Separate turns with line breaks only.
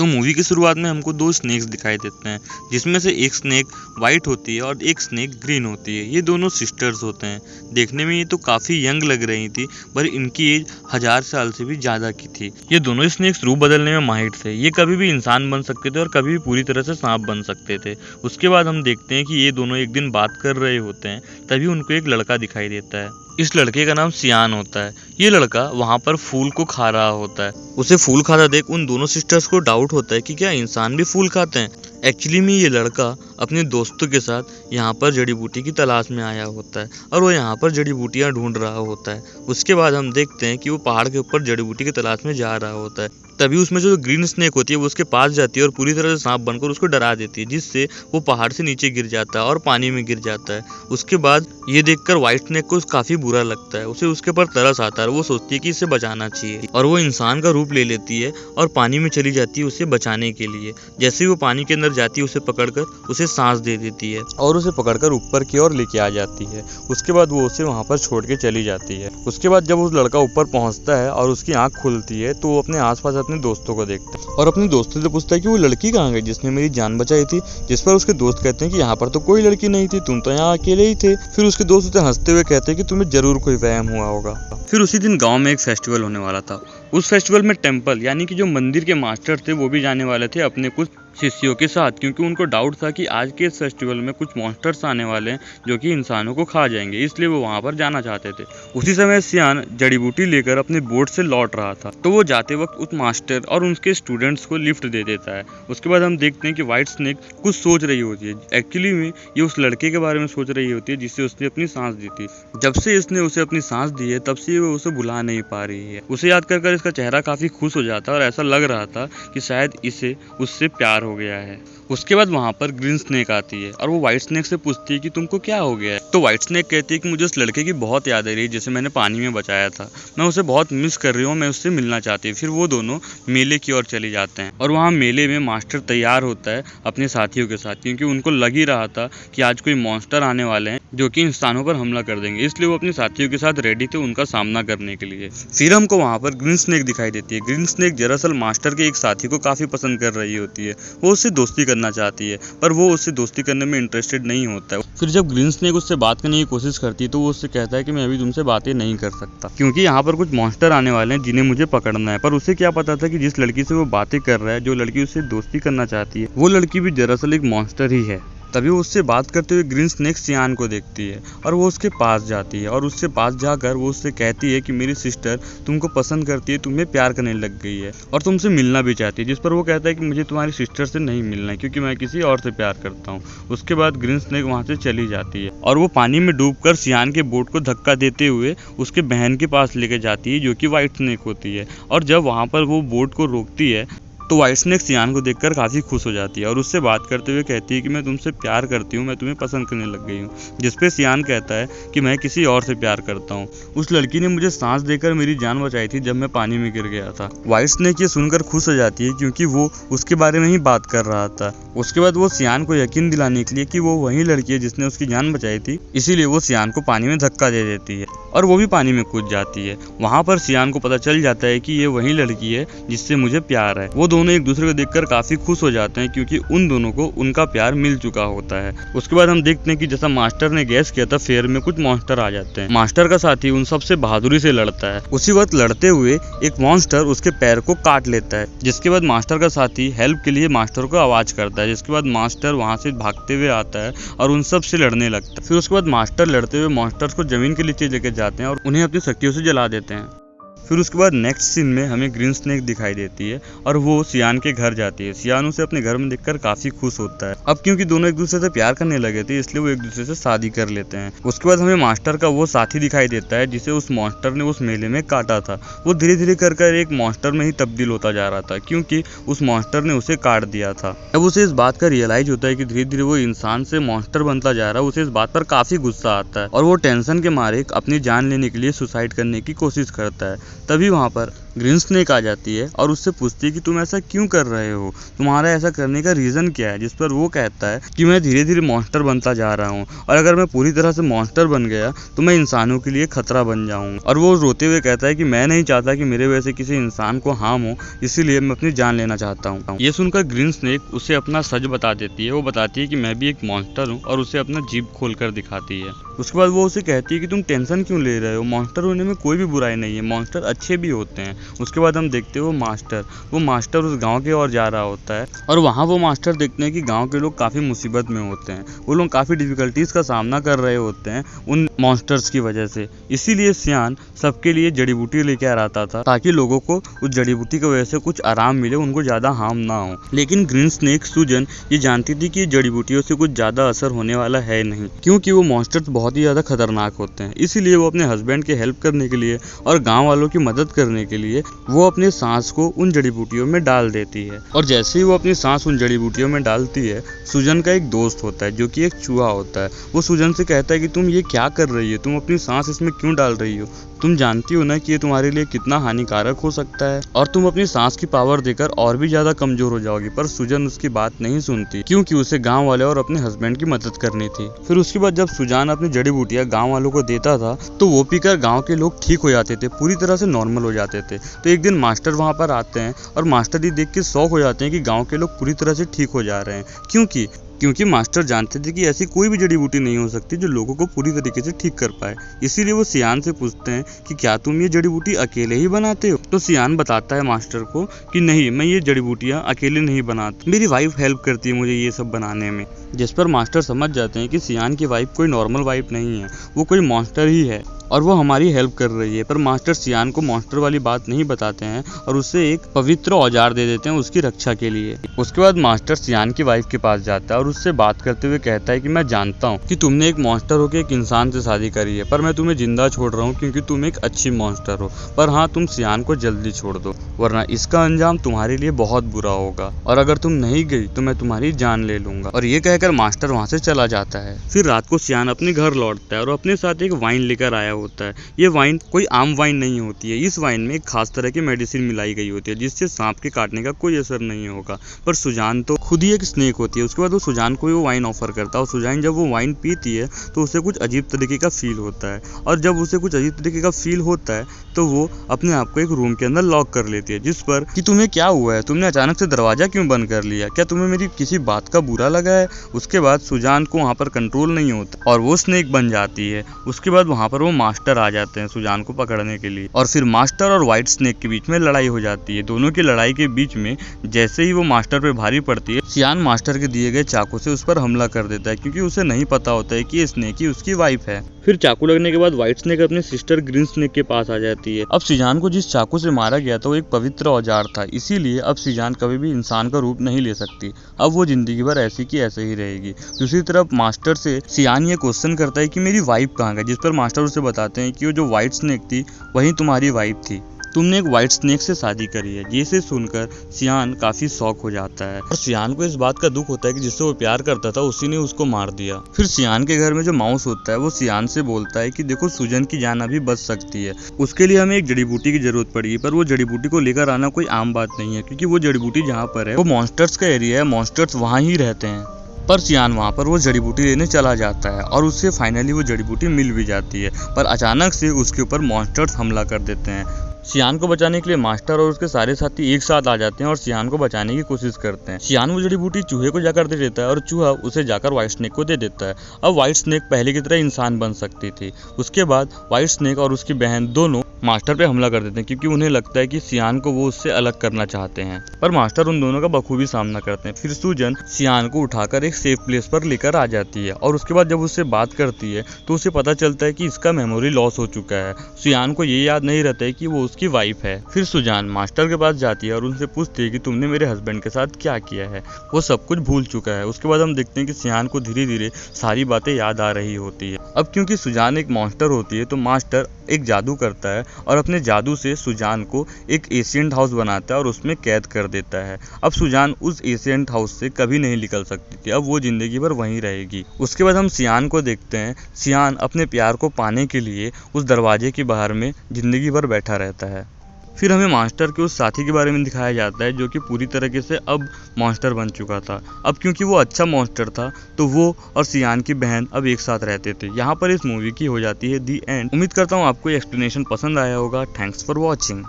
तो मूवी की शुरुआत में हमको दो स्नेक्स दिखाई देते हैं, जिसमें से एक स्नेक वाइट होती है और एक स्नेक ग्रीन होती है। ये दोनों सिस्टर्स होते हैं। देखने में ये तो काफ़ी यंग लग रही थी, पर इनकी एज 1000 साल से भी ज़्यादा की थी। ये दोनों स्नेक्स रूप बदलने में माहिर थे। ये कभी भी इंसान बन सकते थे और कभी भी पूरी तरह से सांप बन सकते थे। उसके बाद हम देखते हैं कि ये दोनों एक दिन बात कर रहे होते हैं, तभी उनको एक लड़का दिखाई देता है। इस लड़के का नाम सियान होता है। ये लड़का वहाँ पर फूल को खा रहा होता है। उसे फूल खाता देख उन दोनों सिस्टर्स को डाउट होता है कि क्या इंसान भी फूल खाते हैं। एक्चुअली में ये लड़का अपने दोस्तों के साथ यहाँ पर जड़ी बूटी की तलाश में आया होता है और वो यहाँ पर जड़ी बूटियाँ ढूंढ रहा होता है। उसके बाद हम देखते हैं कि वो पहाड़ के ऊपर जड़ी बूटी की तलाश में जा रहा होता है। तभी उसमें जो ग्रीन स्नेक होती है वो उसके पास जाती है और पूरी तरह से सांप बनकर उसको डरा देती है, जिससे वो पहाड़ से नीचे गिर जाता है और पानी में गिर जाता है। उसके बाद ये देखकर व्हाइट स्नेक को काफी बुरा लगता है। उसे उसके ऊपर तरस आता है और वो सोचती है कि इसे बचाना चाहिए और वो इंसान का रूप ले लेती है और पानी में चली जाती है उसे बचाने के लिए। जैसे ही वो पानी के अंदर जाती है उसे पकड़कर उसे सांस दे देती है और उसे पकड़कर ऊपर की ओर लेके आ जाती है। उसके बाद वो उसे वहाँ पर छोड़ के चली जाती है। उसके बाद जब उस लड़का ऊपर पहुँचता है और उसकी आँख खुलती है तो वो अपने आसपास अपने दोस्तों को देखता है और अपने दोस्तों से पूछता है कि वो लड़की कहाँ गई जिसने मेरी जान बचाई थी। जिस पर उसके दोस्त कहते हैं कि यहाँ पर तो कोई लड़की नहीं थी, तुम तो यहाँ अकेले ही थे। फिर उसके दोस्त उसे हंसते हुए कहते हैं कि तुम्हें जरूर कोई वहम हुआ होगा। फिर उसी दिन गांव में एक फेस्टिवल होने वाला था। उस फेस्टिवल में टेम्पल यानी कि जो मंदिर के मास्टर थे वो भी जाने वाले थे अपने कुछ शिष्यों के साथ, क्योंकि उनको डाउट था कि आज के इस फेस्टिवल में कुछ मॉन्स्टर्स आने वाले हैं जो कि इंसानों को खा जाएंगे, इसलिए वो वहां पर जाना चाहते थे। उसी समय सियान जड़ी बूटी लेकर अपने बोट से लौट रहा था, तो वो जाते वक्त उस मास्टर और उनके स्टूडेंट्स को लिफ्ट दे देता है। उसके बाद हम देखते हैं कि व्हाइट स्नेक कुछ सोच रही होती है। एक्चुअली में ये उस लड़के के बारे में सोच रही होती है जिससे उसने अपनी सांस दी थी। जब से इसने उसे अपनी सांस दी है तब से वो उसे भुला नहीं पा रही है। उसे याद कर इसका चेहरा काफी खुश हो जाता है और ऐसा लग रहा था कि शायद इसे उससे प्यार हो गया है। उसके बाद वहाँ पर ग्रीन स्नेक आती है और वो व्हाइट स्नेक से पूछती है कि तुमको क्या हो गया है। तो व्हाइट स्नेक कहती है कि मुझे उस लड़के की बहुत याद आ रही है जिसे मैंने पानी में बचाया था। मैं उसे बहुत मिस कर रही हूँ, मैं उससे मिलना चाहती हूँ। फिर वो दोनों मेले की ओर चले जाते हैं और वहाँ मेले में मास्टर तैयार होता है अपने साथियों के साथ, क्योंकि उनको लग ही रहा था कि आज कोई मॉन्स्टर आने वाले हैं जो कि इंसानों पर हमला कर देंगे, इसलिए वो अपने साथियों के साथ रेडी थे उनका सामना करने के लिए। फिर हमको वहाँ पर ग्रीन स्नेक दिखाई देती है। ग्रीन स्नेक दरअसल मास्टर के एक साथी को काफी पसंद कर रही होती है। वो उससे दोस्ती करना चाहती है पर वो उससे दोस्ती करने में इंटरेस्टेड नहीं होता है। फिर जब ग्रीन स्नेक उससे बात करने की कोशिश करती है तो वो उससे कहता है कि मैं अभी तुमसे बातें नहीं कर सकता, क्योंकि यहाँ पर कुछ मॉन्स्टर आने वाले हैं जिन्हें मुझे पकड़ना है। पर उसे क्या पता था कि जिस लड़की से वो बातें कर रहा है, जो लड़की उससे दोस्ती करना चाहती है, वो लड़की भी दरअसल एक मॉन्स्टर ही है। तभी वो उससे बात करते हुए ग्रीन स्नेक सियान को देखती है और वो उसके पास जाती है और उससे पास जाकर वो उससे कहती है कि मेरी सिस्टर तुमको पसंद करती है, तुम्हें प्यार करने लग गई है और तुमसे मिलना भी चाहती है। जिस पर वो कहता है कि मुझे तुम्हारी सिस्टर से नहीं मिलना है क्योंकि मैं किसी और से प्यार करता हूँ। उसके बाद ग्रीन स्नेक वहाँ से चली जाती है और वो पानी में डूबकर सियान के बोट को धक्का देते हुए उसके बहन के पास लेके जाती है जो कि व्हाइट स्नेक होती है। और जब वहाँ पर वो बोट को रोकती है तो व्हाइट स्नेक सियान को देखकर काफ़ी खुश हो जाती है और उससे बात करते हुए कहती है कि मैं तुमसे प्यार करती हूँ, मैं तुम्हें पसंद करने लग गई हूँ। जिस पे सियान कहता है कि मैं किसी और से प्यार करता हूँ। उस लड़की ने मुझे सांस देकर मेरी जान बचाई थी जब मैं पानी में गिर गया था। व्हाइट स्नेक ये सुनकर खुश हो जाती है क्योंकि वो उसके बारे में ही बात कर रहा था। उसके बाद वो सियान को यकीन दिलाने के लिए कि वो वही लड़की है जिसने उसकी जान बचाई थी, इसीलिए वो सियान को पानी में धक्का दे देती है और वो भी पानी में कूद जाती है। वहाँ पर सियान को पता चल जाता है कि ये वही लड़की है जिससे मुझे प्यार है। वो दोनों एक दूसरे को देखकर काफी खुश हो जाते हैं क्योंकि उन दोनों को उनका प्यार मिल चुका होता है। उसके बाद हम देखते हैं कि जैसा मास्टर ने गैस किया था, फेयर में कुछ मॉन्स्टर आ जाते हैं। मास्टर का साथी उन सबसे बहादुरी से लड़ता है। उसी वक्त लड़ते हुए एक मॉन्स्टर उसके पैर को काट लेता है, जिसके बाद मास्टर का साथी हेल्प के लिए मास्टर को आवाज करता है, जिसके बाद मास्टर वहां से भागते हुए आता है और उन सब से लड़ने लगता है। फिर उसके बाद मास्टर लड़ते हुए मॉन्स्टर्स को जमीन के नीचे लेकर जाते हैं और उन्हें अपनी शक्तियों से जला देते हैं। फिर उसके बाद नेक्स्ट सीन में हमें ग्रीन स्नेक दिखाई देती है और वो सियान के घर जाती है। सियान उसे अपने घर में देखकर काफी खुश होता है। अब क्योंकि दोनों एक दूसरे से प्यार करने लगे थे इसलिए वो एक दूसरे से शादी कर लेते हैं। उसके बाद हमें मास्टर का वो साथी दिखाई देता है जिसे उस मॉन्स्टर ने उस मेले में काटा था। वो धीरे धीरे कर एक मॉन्स्टर में ही तब्दील होता जा रहा था क्योंकि उस मॉन्स्टर ने उसे काट दिया था। अब उसे इस बात का रियलाइज होता है कि धीरे धीरे वो इंसान से मॉन्स्टर बनता जा रहा है। उसे इस बात पर काफी गुस्सा आता है और वो टेंशन के मारे अपनी जान लेने के लिए सुसाइड करने की कोशिश करता है। तभी वहाँ पर ग्रीन स्नेक आ जाती है और उससे पूछती है कि तुम ऐसा क्यों कर रहे हो, तुम्हारा ऐसा करने का रीज़न क्या है। जिस पर वो कहता है कि मैं धीरे धीरे मॉन्स्टर बनता जा रहा हूँ और अगर मैं पूरी तरह से मॉन्स्टर बन गया तो मैं इंसानों के लिए खतरा बन जाऊँगा। और वो रोते हुए कहता है कि मैं नहीं चाहता कि मेरे वजह से किसी इंसान को हार्म हो, इसीलिए मैं अपनी जान लेना चाहता हूँ। ये सुनकर ग्रीन स्नेक उसे अपना सच बता देती है। वो बताती है कि मैं भी एक मॉन्स्टर हूँ और उसे अपना जीभ खोल कर दिखाती है। उसके बाद वो उसे कहती है कि तुम टेंशन क्यों ले रहे हो, मॉन्स्टर होने में कोई भी बुराई नहीं है, मॉन्स्टर अच्छे भी होते हैं। उसके बाद हम देखते हैं वो मास्टर उस गांव की ओर जा रहा होता है और वहाँ वो मास्टर देखते हैं कि गांव के लोग काफ़ी मुसीबत में होते हैं, वो लोग काफ़ी डिफिकल्टीज का सामना कर रहे होते हैं उन मॉन्स्टर्स की वजह से। इसीलिए सियान सबके लिए जड़ी बूटी लेकर आता था ताकि लोगों को उस जड़ी बूटी की वजह से कुछ आराम मिले, उनको ज़्यादा हार्म ना हो। लेकिन ग्रीन स्नेक सुजन ये जानती थी कि जड़ी बूटियों से कुछ ज़्यादा असर होने वाला है नहीं, क्योंकि वो मॉन्स्टर्स बहुत ही ज़्यादा खतरनाक होते हैं। इसीलिए वो अपने हस्बैंड की हेल्प करने के लिए और गांव वालों की मदद करने के लिए वो अपने सांस को उन जड़ी बूटियों में डाल देती है। और जैसे ही वो अपनी सांस उन जड़ी बूटियों में डालती है, सुजन का एक दोस्त होता है जो कि एक चूहा होता है। वो सुजन से कहता है कि तुम ये क्या कर रही हो, तुम अपनी सांस इसमें क्यों डाल रही हो, तुम जानती हो ना कि ये तुम्हारे लिए कितना हानिकारक हो सकता है और तुम अपनी सांस की पावर देकर और भी ज्यादा कमजोर हो जाओगी। पर सुजन उसकी बात नहीं सुनती, क्योंकि उसे गांव वाले और अपने हस्बैंड की मदद करनी थी। फिर उसके बाद जब सुजान अपनी जड़ी बूटियां गांव वालों को देता था तो वो पीकर गांव के लोग ठीक हो जाते थे, पूरी तरह से नॉर्मल हो जाते थे। तो एक दिन मास्टर वहां पर आते हैं और मास्टर ये देख के शॉक हो जाते हैं कि गांव के लोग पूरी तरह से ठीक हो जा रहे हैं। क्योंकि मास्टर जानते थे कि ऐसी कोई भी जड़ी बूटी नहीं हो सकती जो लोगों को पूरी तरीके से ठीक कर पाए। इसीलिए वो सियान से पूछते हैं कि क्या तुम ये जड़ी बूटी अकेले ही बनाते हो। तो सियान बताता है मास्टर को कि नहीं, मैं ये जड़ी बूटियां अकेले नहीं बनाता, मेरी वाइफ हेल्प करती है मुझे ये सब बनाने में। जिस पर मास्टर समझ जाते हैं कि सियान की वाइफ कोई नॉर्मल वाइफ नहीं है, वो कोई मॉन्स्टर ही है और वो हमारी हेल्प कर रही है। पर मास्टर सियान को मॉन्स्टर वाली बात नहीं बताते हैं और उसे एक पवित्र औजार दे देते हैं उसकी रक्षा के लिए। उसके बाद मास्टर सियान की वाइफ के पास जाता है और उससे बात करते हुए कहता है कि मैं जानता हूँ कि तुमने एक मॉन्स्टर होकर एक इंसान से शादी करी है, पर मैं तुम्हें जिंदा छोड़ रहा हूँ क्योंकि तुम एक अच्छी मॉन्स्टर हो। पर हाँ, तुम सियान को जल्दी छोड़ दो, वरना इसका अंजाम तुम्हारे लिए बहुत बुरा होगा और अगर तुम नहीं गई तो मैं तुम्हारी जान ले लूंगा। और ये कहकर मास्टर वहाँ से चला जाता है। फिर रात को सियान अपने घर लौटता है और अपने साथ एक वाइन लेकर आया होता है। ये वाइन कोई आम वाइन नहीं होती है, इस वाइन में एक खास तरह की मेडिसिन मिलाई गई होती है जिससे सांप के काटने का कोई असर नहीं होगा। पर सुजान तो खुद ही एक स्नेक होती है। उसके बाद वो सुजान को वो वाइन ऑफर करता है और सुजान जब वो वाइन पीती है तो उसे कुछ अजीब तरीके का फील होता है और जब उसे कुछ अजीब तरीके का फील होता है तो वो अपने आप को एक रूम के अंदर लॉक कर लेती है। जिस पर कि तुम्हें क्या हुआ है, तुमने अचानक से दरवाजा क्यों बंद कर लिया, क्या तुम्हें मेरी किसी बात का बुरा लगा है। उसके बाद सुजान को वहाँ पर कंट्रोल नहीं होता और वो स्नेक बन जाती है। उसके बाद वहाँ पर वो मास्टर आ जाते हैं सुजान को पकड़ने के लिए और फिर मास्टर और व्हाइट स्नेक के बीच में लड़ाई हो जाती है। दोनों की लड़ाई के बीच में जैसे ही वो मास्टर पे भारी पड़ती है, सियान मास्टर के दिए गए चाकू से उस पर हमला कर देता है क्योंकि उसे नहीं पता होता है कि ये स्नेक ही उसकी वाइफ है। फिर चाकू लगने के बाद व्हाइट स्नेक अपनी सिस्टर ग्रीन स्नेक के पास आ जाती है। अब सिजान को जिस चाकू से मारा गया था वो एक पवित्र औजार था, इसीलिए अब सिजान कभी भी इंसान का रूप नहीं ले सकती। अब वो जिंदगी भर ऐसी की ऐसे ही रहेगी। दूसरी तरफ मास्टर से सियान ये क्वेश्चन करता है कि मेरी वाइफ कहाँ गई, जिस पर मास्टर उसे बताते हैं कि वो जो व्हाइट स्नेक थी वही तुम्हारी वाइफ थी, तुमने एक व्हाइट स्नेक से शादी करी है। जिसे सुनकर सियान काफी शॉक हो जाता है और सियान को इस बात का दुख होता है कि जिससे वो प्यार करता था उसी ने उसको मार दिया। फिर सियान के घर में जो माउस होता है वो सियान से बोलता है कि देखो सुजन की जान अभी बच सकती है, उसके लिए हमें एक जड़ी बूटी की जरूरत पड़ेगी, पर वो जड़ी बूटी को लेकर आना कोई आम बात नहीं है क्योंकि वो जड़ी बूटी जहाँ पर है वो मॉन्स्टर्स का एरिया है, मॉन्स्टर्स वहाँ ही रहते हैं। पर सियान वहाँ पर वो जड़ी बूटी लेने चला जाता है और उससे फाइनली वो जड़ी बूटी मिल भी जाती है, पर अचानक से उसके ऊपर मॉन्स्टर्स हमला कर देते हैं। सियान को बचाने के लिए मास्टर और उसके सारे साथी एक साथ आ जाते हैं और सियान को बचाने की कोशिश करते हैं। सियान वो जड़ी बूटी चूहे को जाकर दे देता है और चूहा उसे जाकर व्हाइट स्नेक को दे देता है। अब व्हाइट स्नेक पहले की तरह इंसान बन सकती थी। उसके बाद व्हाइट स्नेक और उसकी बहन दोनों मास्टर पे हमला कर देते हैं क्योंकि उन्हें लगता है कि सियान को वो उससे अलग करना चाहते हैं, पर मास्टर उन दोनों का बखूबी सामना करते हैं। फिर सुजन सियान को उठाकर एक सेफ प्लेस पर लेकर आ जाती है और उसके बाद जब उससे बात करती है तो उसे पता चलता है कि इसका मेमोरी लॉस हो चुका है। सियान को ये याद नहीं रहता है कि वो उसकी वाइफ है। फिर सुजान मास्टर के पास जाती है और उनसे पूछती है कि तुमने मेरे हस्बैंड के साथ क्या किया है। वो सब कुछ भूल चुका है। उसके बाद हम देखते हैं कि सियान को धीरे धीरे सारी बातें याद आ रही होती है। अब क्योंकि सुजान एक मॉन्स्टर होती है तो मास्टर एक जादू करता है और अपने जादू से सुजान को एक एशियंट हाउस बनाता है और उसमें कैद कर देता है। अब सुजान उस एशियंट हाउस से कभी नहीं निकल सकती थी, अब वो जिंदगी भर वहीं रहेगी। उसके बाद हम सियान को देखते हैं। सियान अपने प्यार को पाने के लिए उस दरवाजे के बाहर में जिंदगी भर बैठा रहता है। फिर हमें मॉन्स्टर के उस साथी के बारे में दिखाया जाता है जो कि पूरी तरीके से अब मॉन्स्टर बन चुका था। अब क्योंकि वो अच्छा मॉन्स्टर था तो वो और सियान की बहन अब एक साथ रहते थे। यहाँ पर इस मूवी की हो जाती है दी एंड। उम्मीद करता हूँ आपको ये एक्सप्लेनेशन पसंद आया होगा। Thanks for watching.